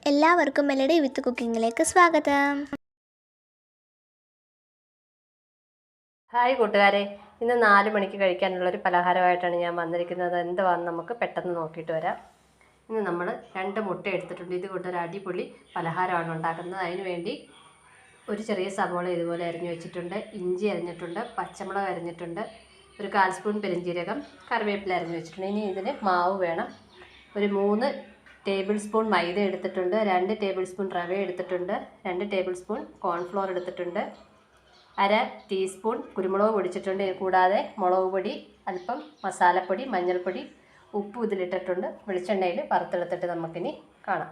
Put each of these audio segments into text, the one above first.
എല്ലാവർക്കും മെലഡി വിത്ത് കുക്കിങ്ങിലേക്ക് സ്വാഗതം. ഹായ് കൂട്ടുകാരെ, ഇന്ന് 4 മണിക്ക് കഴിക്കാനുള്ളൊരു പലഹാരമായിട്ടാണ് ഞാൻ വന്നിരിക്കുന്നത്. എന്തുവാണെന്ന് നമുക്ക് പെട്ടെന്ന് നോക്കിയിട്ട് വരാം. ഇന്ന് നമ്മൾ 2 മുട്ട എടുത്തിട്ടുണ്ട്. ഇതുകൊണ്ടൊരു അടിപൊളി പലഹാരമാണ് ഉണ്ടാക്കുന്നത്. അതിന് വേണ്ടി ഒരു ചെറിയ സവോള ഇതുപോലെ അരിഞ്ഞു വെച്ചിട്ടുണ്ട്, ഇഞ്ചി അരിഞ്ഞിട്ടുണ്ട്, പച്ചമുളക് അരിഞ്ഞിട്ടുണ്ട്, ഒരു 1/4 സ്പൂൺ പെരിഞ്ജീരകം, കറിവേപ്പില അരിഞ്ഞു വെച്ചിട്ടുണ്ട്. ഇനി ഇതിന് മാവ് വേണം. ഒരു 3 ടേബിൾ സ്പൂൺ മൈദ എടുത്തിട്ടുണ്ട്, 2 ടേബിൾ സ്പൂൺ റവ എടുത്തിട്ടുണ്ട്, 2 ടേബിൾ സ്പൂൺ കോൺഫ്ലോർ എടുത്തിട്ടുണ്ട്, 1/2 ടീസ്പൂൺ കുരുമുളക് പൊടിച്ചിട്ടുണ്ട്. കൂടാതെ മുളക് പൊടി, അല്പം മസാലപ്പൊടി, മഞ്ഞൾപ്പൊടി, ഉപ്പും ഇതിലിട്ടിട്ടുണ്ട്. വെളിച്ചെണ്ണയിൽ വറുത്തെടുത്തിട്ട് നമുക്കിനി കാണാം.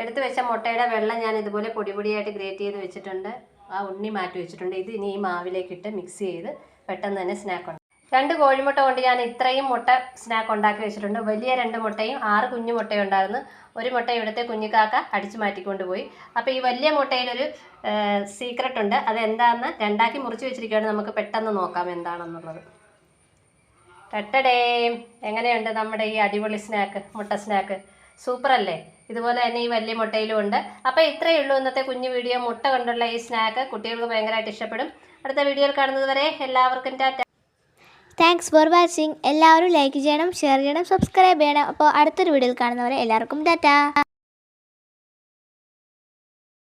എടുത്തു വെച്ച മുട്ടയുടെ വെള്ളം ഞാൻ ഇതുപോലെ പൊടി പൊടിയായിട്ട് ഗ്രേറ്റ് ചെയ്ത് വെച്ചിട്ടുണ്ട്. ആ ഉണ്ണി മാറ്റി വെച്ചിട്ടുണ്ട്. ഇത് ഇനി ഈ മാവിലേക്കിട്ട് മിക്സ് ചെയ്ത് പെട്ടെന്ന് തന്നെ സ്നാക്ക് ഉണ്ട്. 2 കോഴിമുട്ട കൊണ്ട് ഞാൻ ഇത്രയും മുട്ട സ്നാക്ക് ഉണ്ടാക്കി വെച്ചിട്ടുണ്ട്. വലിയ 2 മുട്ടയും 6 കുഞ്ഞു മുട്ടയും ഉണ്ടായിരുന്നു. ഒരു മുട്ട ഇവിടുത്തെ കുഞ്ഞിക്കാക്ക അടിച്ചു മാറ്റിക്കൊണ്ട് പോയി. അപ്പോൾ ഈ വലിയ മുട്ടയിലൊരു സീക്രട്ട് ഉണ്ട്. അതെന്താണെന്ന് 2ആക്കി മുറിച്ച് വെച്ചിരിക്കുകയാണ്. നമുക്ക് പെട്ടെന്ന് നോക്കാം എന്താണെന്നുള്ളത്. ടട്ടടേം, എങ്ങനെയുണ്ട് നമ്മുടെ ഈ അടിപൊളി സ്നാക്ക്, മുട്ട സ്നാക്ക്? സൂപ്പർ അല്ലേ? ഇതുപോലെ തന്നെ ഈ വലിയ മുട്ടയിലും ഉണ്ട്. അപ്പോൾ ഇത്രയേ ഉള്ളൂ ഇന്നത്തെ കുഞ്ഞു വീഡിയോ. മുട്ട കൊണ്ടുള്ള ഈ സ്നാക്ക് കുട്ടികൾക്ക് ഭയങ്കരമായിട്ട് ഇഷ്ടപ്പെടും. അടുത്ത വീഡിയോയിൽ കാണുന്നത് വരെ എല്ലാവർക്കും ടാറ്റ. Thanks for watching. എല്ലാവരും ലൈക്ക് ചെയ്യണം, ഷെയർ ചെയ്യണം, സബ്സ്ക്രൈബ് ചെയ്യണം. അപ്പോൾ അടുത്തൊരു വീഡിയോയിൽ കാണുന്നവരെ എല്ലാവർക്കും ടാറ്റ.